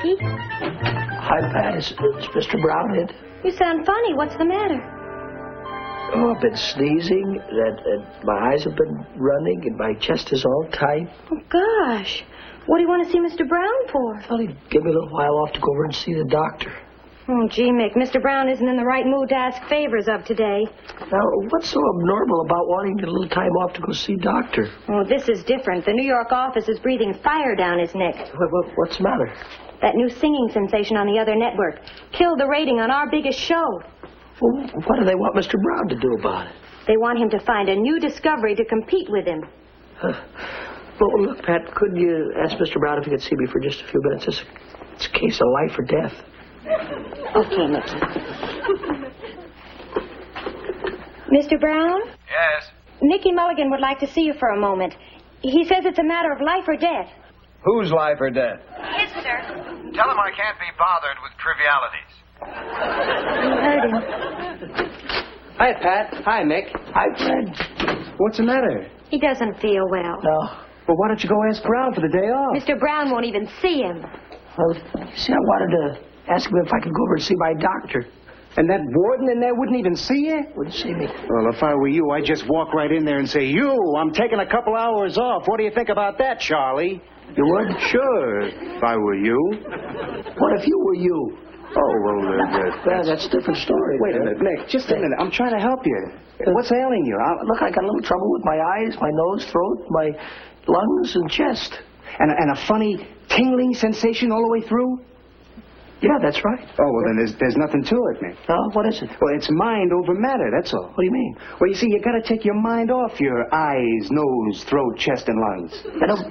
Mickey. Hi, Pat. It's Mr. Brown in. You sound funny. What's the matter? Oh, I've been sneezing, and my eyes have been running, and my chest is all tight. Oh, gosh. What do you want to see Mr. Brown for? Well, he'd give me a little while off to go over and see the doctor. Oh, gee, Mick, Mr. Brown isn't in the right mood to ask favors of today. Now, what's so abnormal about wanting a little time off to go see doctor? Oh, this is different. The New York office is breathing fire down his neck. What's the matter? That new singing sensation on the other network killed the rating on our biggest show. Well, what do they want Mr. Brown to do about it? They want him to find a new discovery to compete with him. Well, look, Pat, could you ask Mr. Brown if he could see me for just a few minutes? It's a case of life or death. Okay, Mickey. Mr. Brown? Yes? Nicky Mulligan would like to see you for a moment. He says it's a matter of life or death. Whose life or death? His, sir. Tell him I can't be bothered with trivialities. You heard him. Hi, Pat. Hi, Mick. Hi, Fred. What's the matter? He doesn't feel well. No. Well, why don't you go ask Brown for the day off? Mr. Brown won't even see him. Well, you see, I wanted to ask him if I could go over and see my doctor. And that warden in there wouldn't even see you? Wouldn't see me. Well, if I were you, I'd just walk right in there and say, I'm taking a couple hours off. What do you think about that, Charlie? You would? Sure, if I were you. What if you were you? Oh, well, That's a different story. Wait a minute, Mick. Just a minute. I'm trying to help you. What's ailing you? Look, I got a little trouble with my eyes, my nose, throat, my lungs, and chest. And a funny tingling sensation all the way through? Yeah, that's right. Oh, well, then there's nothing to it, Mick. No, what is it? Well, it's mind over matter, that's all. What do you mean? Well, you see, you got to take your mind off your eyes, nose, throat, chest, and lungs.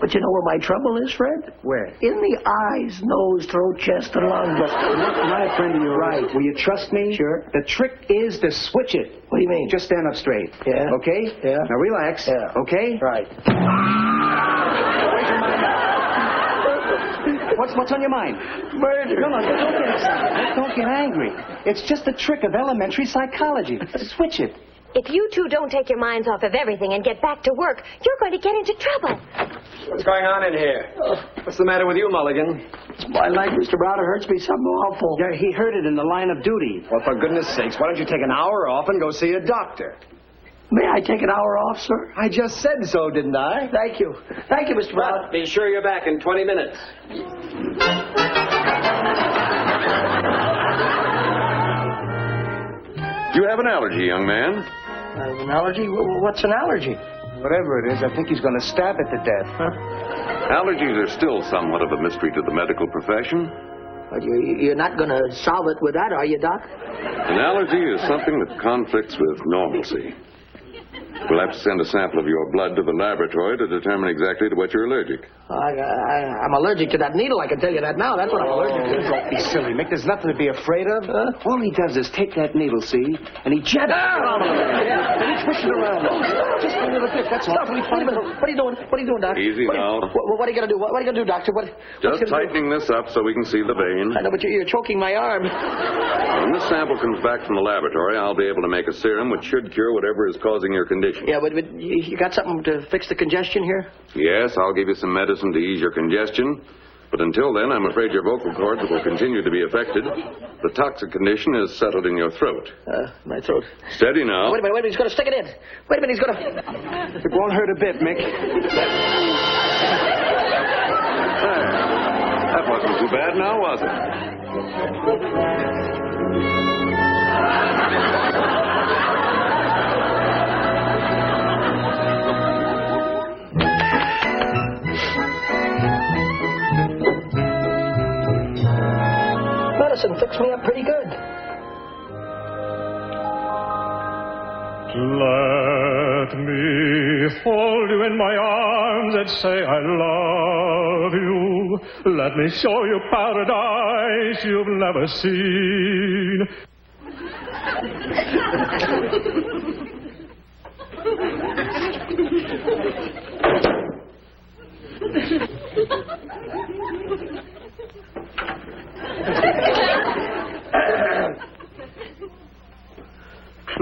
But you know where my trouble is, Fred? Where? In the eyes, nose, throat, chest, and lungs. My friend, you're right. Will you trust me? Sure. The trick is to switch it. What do you mean? Just stand up straight. Yeah. Okay? Yeah. Now relax. Yeah. Okay? Right. What's on your mind? Murder. No, don't get excited. Don't get angry. It's just a trick of elementary psychology. Switch it. If you two don't take your minds off of everything and get back to work, you're going to get into trouble. What's going on in here? What's the matter with you, Mulligan? My leg, Mr. Brown, it hurts me something awful. Yeah, he heard it in the line of duty. Well, for goodness sakes, why don't you take an hour off and go see a doctor? May I take an hour off, sir? I just said so, didn't I? Thank you. Thank you, Mr. Brown. But be sure you're back in 20 minutes. You have an allergy, young man. An allergy? What's an allergy? Whatever it is, I think he's going to stab it to death. Huh? Allergies are still somewhat of a mystery to the medical profession. Well, you're not going to solve it with that, are you, Doc? An allergy is something that conflicts with normalcy. We'll have to send a sample of your blood to the laboratory to determine exactly to what you're allergic. I'm allergic to that needle, I can tell you that now. That's what I'm allergic to. Don't be silly, Mick. There's nothing to be afraid of. All he does is take that needle, see, and he jabs it around. And he twists it around. Just a little bit, that's all. Wait a minute. What are you doing? What are you doing, Doc? Easy now. What are you going to do? What are you going to do, Doctor? Just tightening this up so we can see the vein. I know, but you're choking my arm. When this sample comes back from the laboratory, I'll be able to make a serum which should cure whatever is causing your condition. Yeah, but you got something to fix the congestion here? Yes, I'll give you some medicine to ease your congestion. But until then, I'm afraid your vocal cords will continue to be affected. The toxic condition is settled in your throat. My throat. Steady now. Wait a minute, he's going to stick it in. Wait a minute, he's going to... It won't hurt a bit, Mick. That wasn't too bad now, was it? Medicine fixed me up pretty good. Let me hold you in my arms and say I love you. Let me show you paradise you've never seen.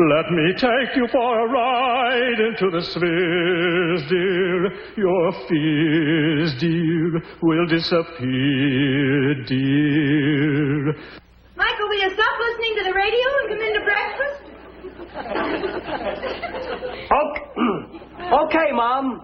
Let me take you for a ride into the spheres, dear. Your fears, dear, will disappear, dear. Michael, will you stop listening to the radio and come into breakfast? Okay, Mom.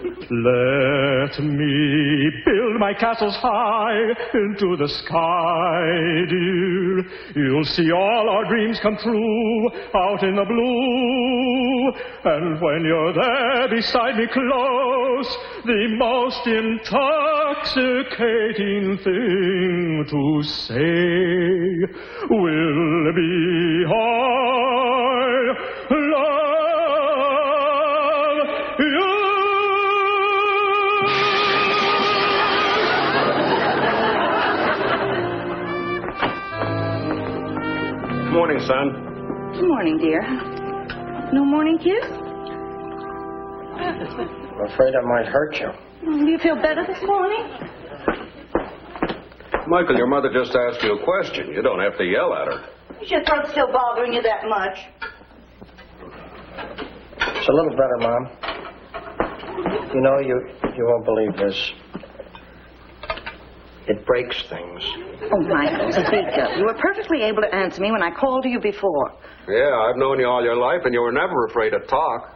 Let me build my castles high into the sky, dear. You'll see all our dreams come true out in the blue. And when you're there beside me close, the most intoxicating thing to say will be I love you. Morning, son. Good morning, dear. No morning kiss? I'm afraid I might hurt you. Do you feel better this morning? Michael, your mother just asked you a question. You don't have to yell at her. Is your throat still bothering you that much? It's a little better, Mom. You know, you won't believe this. It breaks things. Oh, Michael, speak up. You were perfectly able to answer me when I called to you before. Yeah, I've known you all your life, and you were never afraid to talk.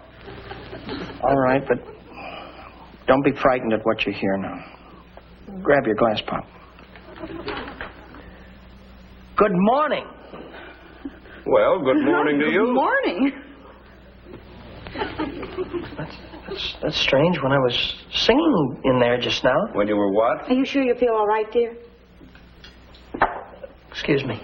All right, but don't be frightened at what you hear now. Grab your glass pop. Good morning. Well, good morning to you. Good morning. That's strange. When I was singing in there just now. When you were what? Are you sure you feel all right, dear? Excuse me.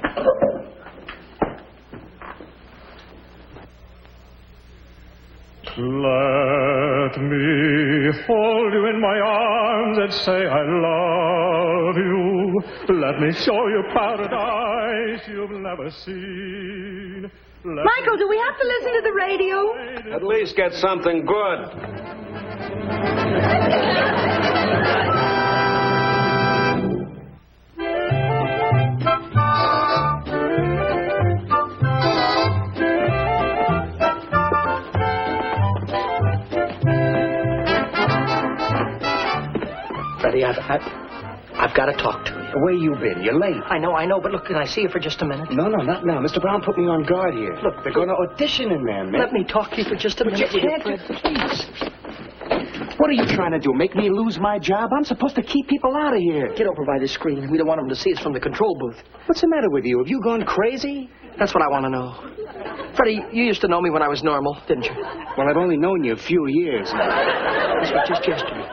Let me hold you in my arms and say I love you. Let me show you paradise you've never seen. Michael, do we have to listen to the radio? At least get something good. Freddie, I've got to talk to you. Where you been? You're late. I know, but look, can I see you for just a minute? No, not now. Mr. Brown put me on guard here. Look, they're going to audition in there, man. Let me talk to you for just a minute. You can't, please. What are you trying to do? Make me lose my job? I'm supposed to keep people out of here. Get over by the screen. We don't want them to see us from the control booth. What's the matter with you? Have you gone crazy? That's what I want to know. Freddie, you used to know me when I was normal, didn't you? Well, I've only known you a few years now. That's what just yesterday.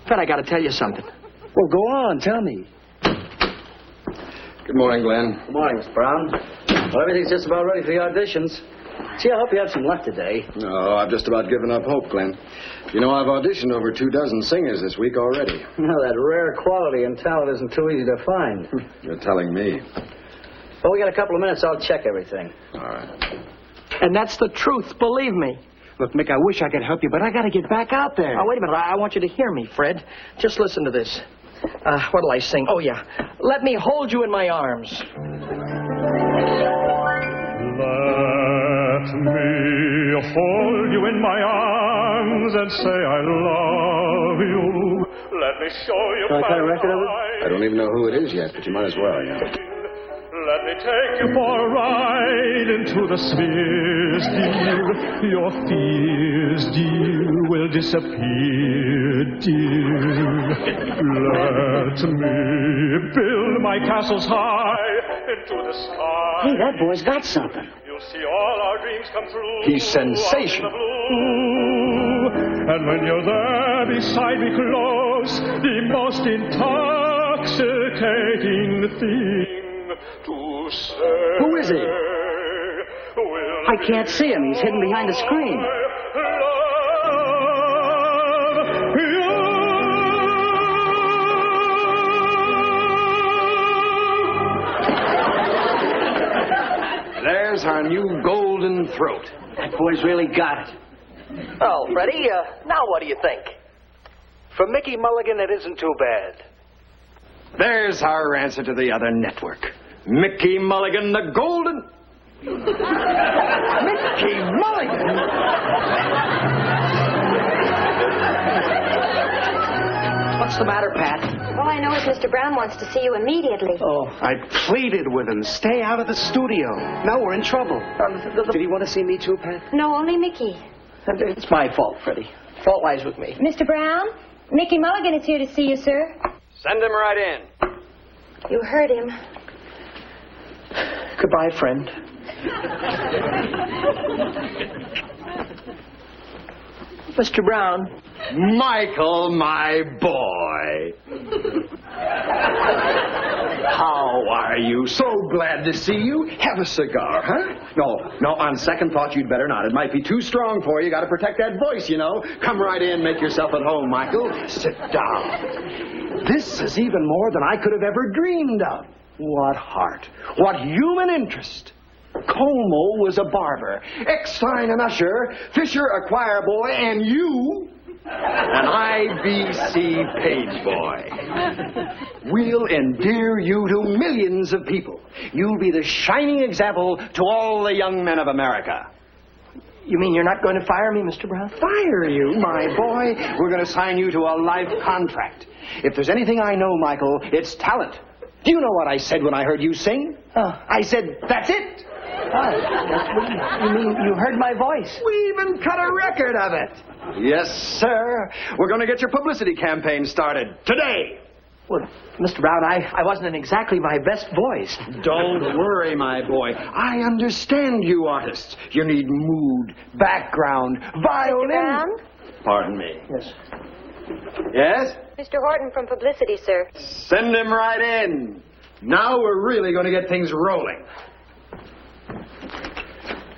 Fred, I got to tell you something. Well, go on. Tell me. Good morning, Glenn. Good morning, Mr. Brown. Well, everything's just about ready for the auditions. Gee, I hope you have some luck today. No, I've just about given up hope, Glenn. You know, I've auditioned over 24 singers this week already. Well, that rare quality and talent isn't too easy to find. You're telling me. Well, we got a couple of minutes. I'll check everything. All right. And that's the truth, believe me. Look, Mick, I wish I could help you, but I got to get back out there. Oh, wait a minute. I want you to hear me, Fred. Just listen to this. What'll I sing? Oh, yeah. Let me hold you in my arms. Let me hold you in my arms and say I love you. Let me show you Can I play a record of it? I don't even know who it is yet, but you might as well, yeah. Let me take you for a ride into the spheres, dear. Your fears, dear, will disappear, dear. Let me build my castles high into the sky. Hey, that boy's got something. You'll see all our dreams come true. He's sensational. And when you're there beside me close, the most intoxicating thing to say. Who is he? I can't see him. He's hidden behind a screen. There's our new golden throat. That boy's really got it. Oh, Freddie, now what do you think? For Mickey Mulligan, it isn't too bad. There's our answer to the other network. Mickey Mulligan, the golden... Myckey Mulligan? What's the matter, Pat? All I know is Mr. Brown wants to see you immediately. Oh. I pleaded with him, stay out of the studio. Now we're in trouble. Did he want to see me too, Pat? No, only Mickey. It's my fault, Freddie. Fault lies with me. Mr. Brown, Mickey Mulligan is here to see you, sir. Send him right in. You heard him. Goodbye, friend. Mr. Brown. Michael, my boy. How are you? So glad to see you. Have a cigar, huh? No, on second thought, you'd better not. It might be too strong for you. Got to protect that voice, you know. Come right in, make yourself at home, Michael. Sit down. This is even more than I could have ever dreamed of. What heart. What human interest. Como was a barber, Eckstein an usher, Fisher a choir boy, and you an IBC page boy. We'll endear you to millions of people. You'll be the shining example to all the young men of America. You mean you're not going to fire me, Mr. Brown? Fire you, my boy? We're going to sign you to a life contract. If there's anything I know, Michael, it's talent. Do you know what I said when I heard you sing? I said, that's it. You mean you heard my voice? We even cut a record of it. Yes, sir. We're going to get your publicity campaign started today. Well, Mr. Brown, I wasn't in exactly my best voice. Don't worry, my boy. I understand you artists. You need mood, background, violin. Mr. Brown? Pardon me. Yes. Yes? Mr. Horton from publicity, sir. Send him right in. Now we're really going to get things rolling.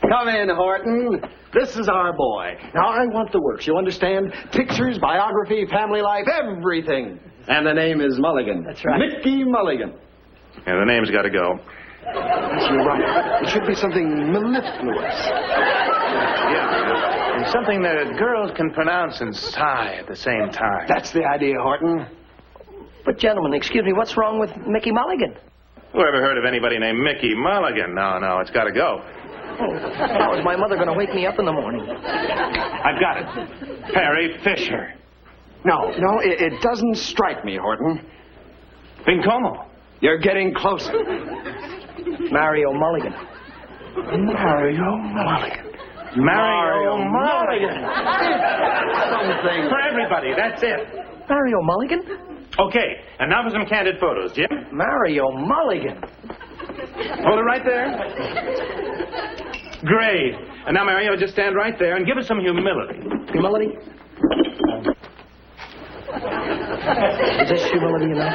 Come in, Horton. This is our boy. Now, I want the works, you understand? Pictures, biography, family life, everything. And the name is Mulligan. That's right. Mickey Mulligan. Yeah, the name's got to go. Yes, you're right. It should be something mellifluous. Yeah. And something that girls can pronounce and sigh at the same time. That's the idea, Horton. But, gentlemen, excuse me, what's wrong with Mickey Mulligan? Who ever heard of anybody named Mickey Mulligan? No, it's got to go. Oh, how is my mother going to wake me up in the morning? I've got it. Perry Fisher. No, it doesn't strike me, Horton. Como? You're getting closer. Mario Mulligan. Mario Mulligan. Mario Mulligan. Something. For everybody, that's it. Mario Mulligan? Okay, and now for some candid photos, Jim. Mario Mulligan. Hold it right there. Great. And now, Mario, just stand right there and give us some humility. Humility? Is this humility enough?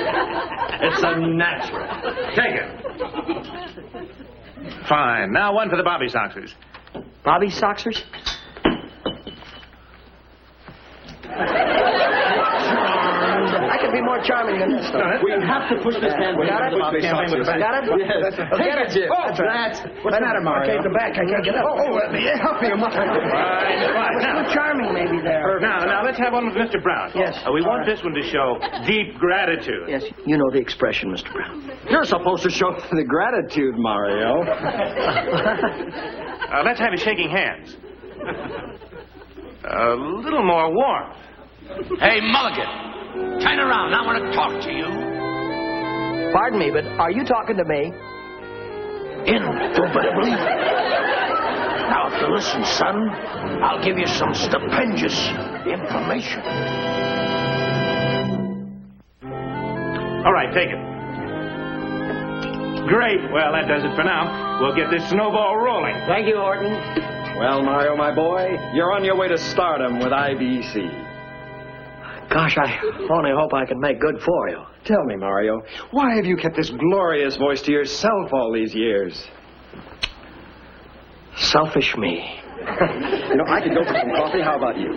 It's a natural. Take it. Fine. Now one for the Bobby Soxers. Bobby Soxers? I can be more charming than this, though. We have to push this campaign. Got it? Got it? Got it? Yes. Take it, Jim. What's the matter, Mario? Okay, the back. I can't get up. Let me help you. Fine. Now, charming, maybe there. Now let's have one with Mr. Brown. Yes. We want this one to show deep gratitude. Yes, you know the expression, Mr. Brown. You're supposed to show the gratitude, Mario. Let's have you shaking hands. A little more warmth. Hey, Mulligan. Turn around. I want to talk to you. Pardon me, but are you talking to me? Indubitably. Now, if you listen, son, I'll give you some stupendous information. All right, take it. Great. Well, that does it for now. We'll get this snowball rolling. Thank you, Horton. Well, Mario, my boy, you're on your way to stardom with IBC. Gosh, I only hope I can make good for you. Tell me, Mario, why have you kept this glorious voice to yourself all these years? Selfish me. You know, I could go for some coffee. How about you?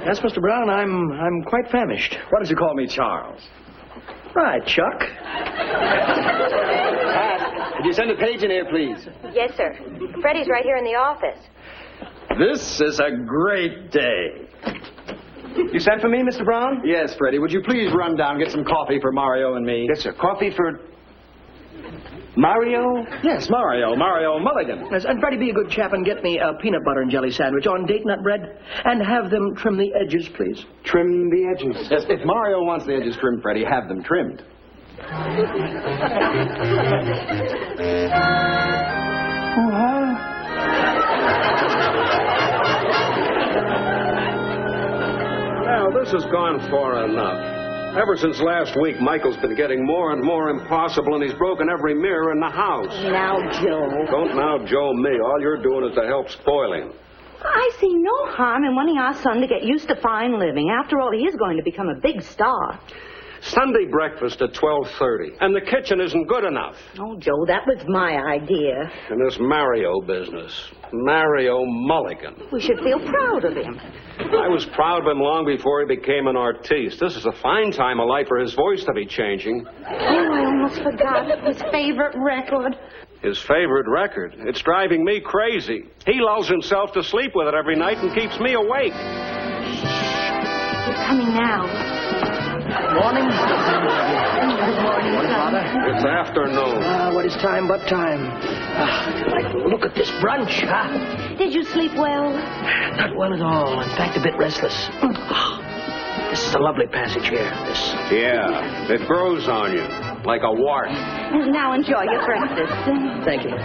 Yes, Mr. Brown, I'm quite famished. Why don't you call me Charles? Right, Chuck. Pat, could you send a page in here, please? Yes, sir. Freddie's right here in the office. This is a great day. You sent for me, Mr. Brown? Yes, Freddie. Would you please run down and get some coffee for Mario and me? Yes, sir. Coffee for... Mario? Yes, Mario. Mario Mulligan. Yes, and Freddie, be a good chap and get me a peanut butter and jelly sandwich on date nut bread. And have them trim the edges, please. Trim the edges. Yes, if Mario wants the edges trimmed, Freddie, have them trimmed. Now, this has gone far enough. Ever since last week, Michael's been getting more and more impossible, and he's broken every mirror in the house. Now, Joe. Don't now Joe me. All you're doing is to help spoil him. I see no harm in wanting our son to get used to fine living. After all, he is going to become a big star. Sunday breakfast at 12:30, and the kitchen isn't good enough. Oh, Joe, that was my idea. And this Mario business. Mario Mulligan. We should feel proud of him. I was proud of him long before he became an artiste. This is a fine time of life for his voice to be changing. Oh, I almost forgot his favorite record. His favorite record. It's driving me crazy. He lulls himself to sleep with it every night and keeps me awake. He's coming now. Morning. Good morning, Father. It's afternoon. What is time but time? Look at this brunch, huh? Did you sleep well? Not well at all. In fact, a bit restless. This is a lovely passage here. This. Yeah, it grows on you like a wart. Now enjoy your breakfast. Thank you.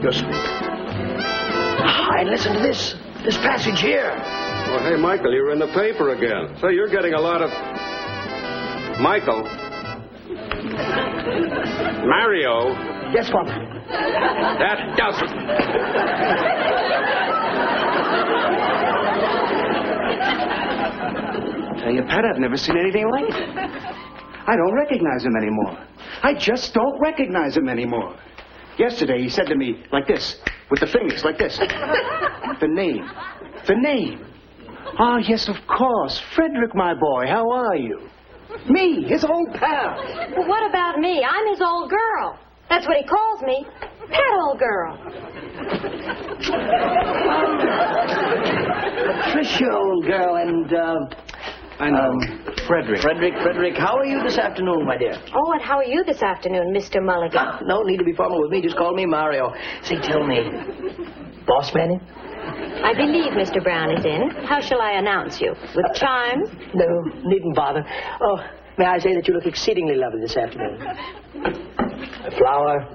You're sweet. And listen to this passage here. Well, hey, Michael, you're in the paper again. So you're getting a lot of... Michael. Mario. Yes, Father. That doesn't... Tell you, Pat, I've never seen anything like it. I don't recognize him anymore. I just don't recognize him anymore. Yesterday, he said to me, like this, with the fingers, like this. The name. The name. Ah, yes, of course. Frederick, my boy, how are you? Me, his old pal. Well, what about me? I'm his old girl. That's what he calls me. Pat, old girl. Patricia, old girl, and, I know. Frederick, how are you this afternoon, my dear? Oh, and how are you this afternoon, Mr. Mulligan? No need to be formal with me. Just call me Mario. Say, tell me, boss man in? I believe Mr. Brown is in. How shall I announce you? With chimes? No, needn't bother. Oh, may I say that you look exceedingly lovely this afternoon? A flower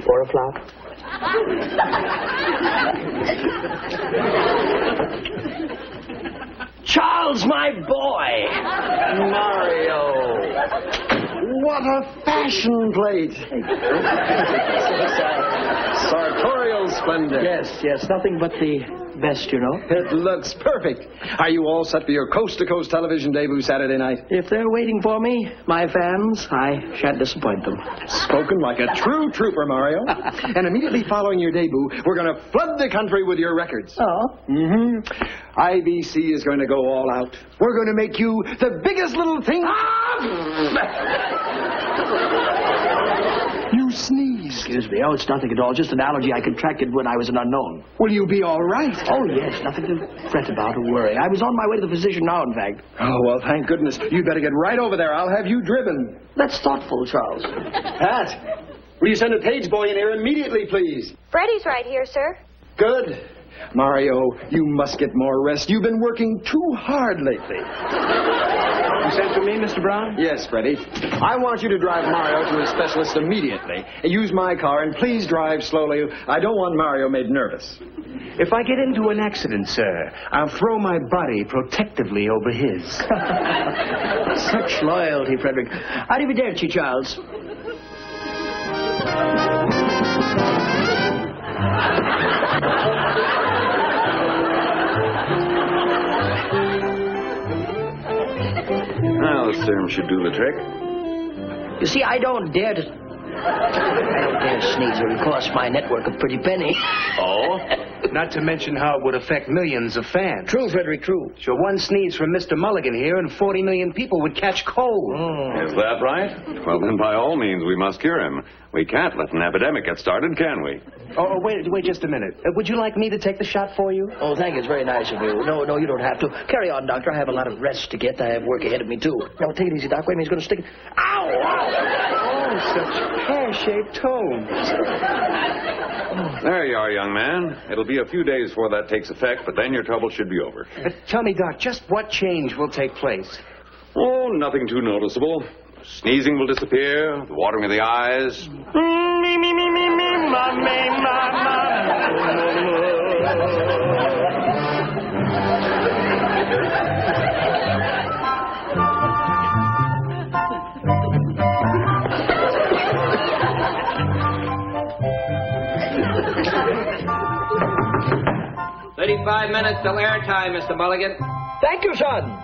or a flower? Charles, my boy! Mario! What a fashion plate! Sartorial splendor. Yes, nothing but the best, you know. It looks perfect. Are you all set for your coast-to-coast television debut Saturday night? If they're waiting for me, my fans, I shan't disappoint them. Spoken like a true trooper, Mario. And immediately following your debut, we're going to flood the country with your records. Oh? Mm-hmm. IBC is going to go all out. We're going to make you the biggest little thing... You sneeze. Excuse me. Oh, it's nothing at all. Just an allergy I contracted when I was an unknown. Will you be all right? Oh, yes. Nothing to fret about or worry. I was on my way to the physician now, in fact. Oh, well, thank goodness. You'd better get right over there. I'll have you driven. That's thoughtful, Charles. Pat, will you send a page boy in here immediately, please? Freddie's right here, sir. Good. Mario, you must get more rest. You've been working too hard lately. You sent for me, Mr. Brown? Yes, Freddie. I want you to drive Mario to his specialist immediately. Use my car, and please drive slowly. I don't want Mario made nervous. If I get into an accident, sir, I'll throw my body protectively over his. Such loyalty, Frederick. Arrivederci, Charles. Now, the serum should do the trick. You see, I don't dare sneeze. It would cost my network a pretty penny. Oh? Not to mention how it would affect millions of fans. True, Frederick, true. So one sneeze from Mr. Mulligan here and 40 million people would catch cold. Is that right? Well, then, by all means, we must cure him. We can't let an epidemic get started, can we? Oh, wait just a minute. Would you like me to take the shot for you? Oh, thank you. It's very nice of you. No, you don't have to. Carry on, Doctor. I have a lot of rest to get. I have work ahead of me, too. Now, take it easy, Doc. Wait a minute. He's going to stick it. Ow! such pear-shaped tones. There you are, young man. It'll be a few days before that takes effect, but then your trouble should be over. Tell me, Doc, just what change will take place? Oh, nothing too noticeable. Sneezing will disappear, the watering of the eyes. "35 minutes till airtime, Mr. Mulligan." Thank you, son.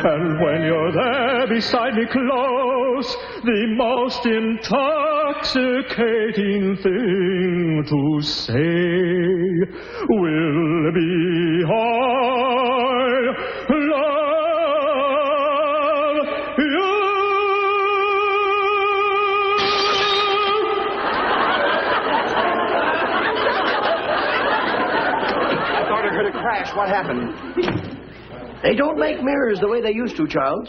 And when you're there beside me close, the most intoxicating thing to say will be I love you. I thought I heard a crash. What happened? They don't make mirrors the way they used to, Charles.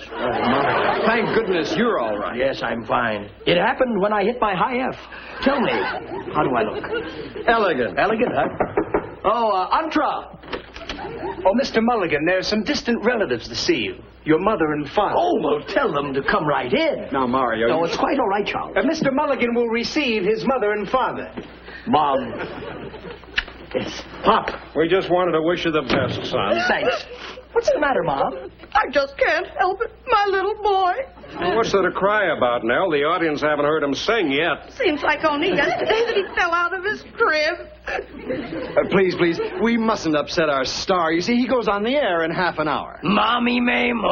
Thank goodness you're all right. Yes, I'm fine. It happened when I hit my high F. Tell me, how do I look? Elegant. Elegant, huh? Oh, Antra. Oh, Mr. Mulligan, there's some distant relatives to see you. Your mother and father. Oh, well, tell them to come right in. Now, Mario. No, it's quite all right, Charles. Mr. Mulligan will receive his mother and father. Mom. Yes. Pop. We just wanted to wish you the best, son. Thanks. What's the matter, Mom? I just can't help it. My little boy. Well, what's there to cry about, Nell? The audience haven't heard him sing yet. Seems like only yesterday that he fell out of his crib. Please, we mustn't upset our star. You see, he goes on the air in half an hour. Mommy may moo.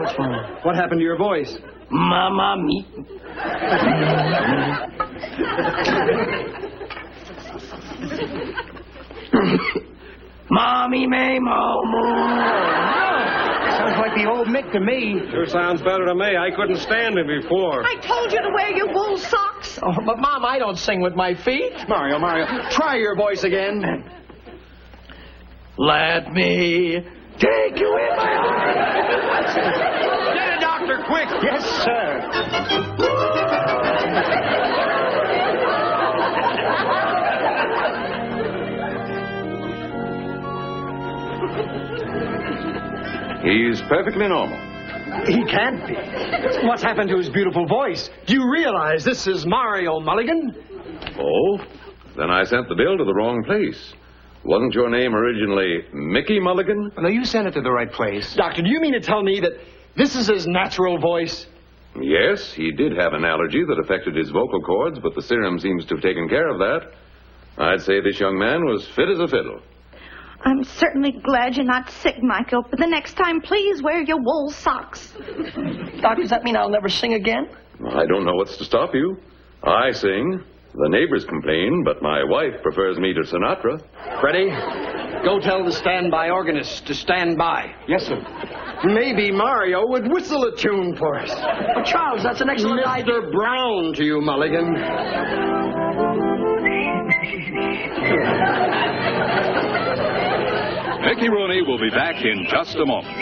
What's wrong? What happened to your voice? Mama me. Mommy may moo. Sounds like the old Mick to me. Sure sounds better to me. I couldn't stand him before. I told you to wear your wool socks. Oh, but Mom, I don't sing with my feet. Mario, try your voice again. Let me take you in my arms. Get a doctor, quick! Yes, sir. He's perfectly normal. He can't be. What's happened to his beautiful voice? Do you realize this is Mario Mulligan? Oh? Then I sent the bill to the wrong place. Wasn't your name originally Myckey Mulligan? No, you sent it to the right place. Doctor, do you mean to tell me that this is his natural voice? Yes, he did have an allergy that affected his vocal cords, but the serum seems to have taken care of that. I'd say this young man was fit as a fiddle. I'm certainly glad you're not sick, Michael, but the next time, please wear your wool socks. Doc, does that mean I'll never sing again? I don't know what's to stop you. I sing. The neighbors complain, but my wife prefers me to Sinatra. Freddie, go tell the standby organist to stand by. Yes, sir. Maybe Mario would whistle a tune for us. Oh, Charles, that's an excellent idea. Mr. Brown to you, Mulligan. Myckey Rooney will be back in just a moment.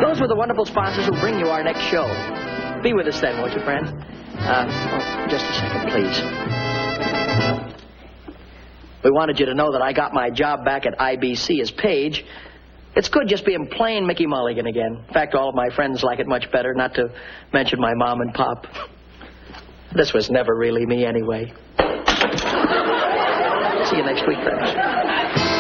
Those were the wonderful sponsors who bring you our next show. Be with us then, won't you, friend? Just a second, please. We wanted you to know that I got my job back at IBC as page. It's good just being plain Myckey Mulligan again. In fact, all of my friends like it much better, not to mention my mom and pop. This was never really me anyway. See you next week, friends.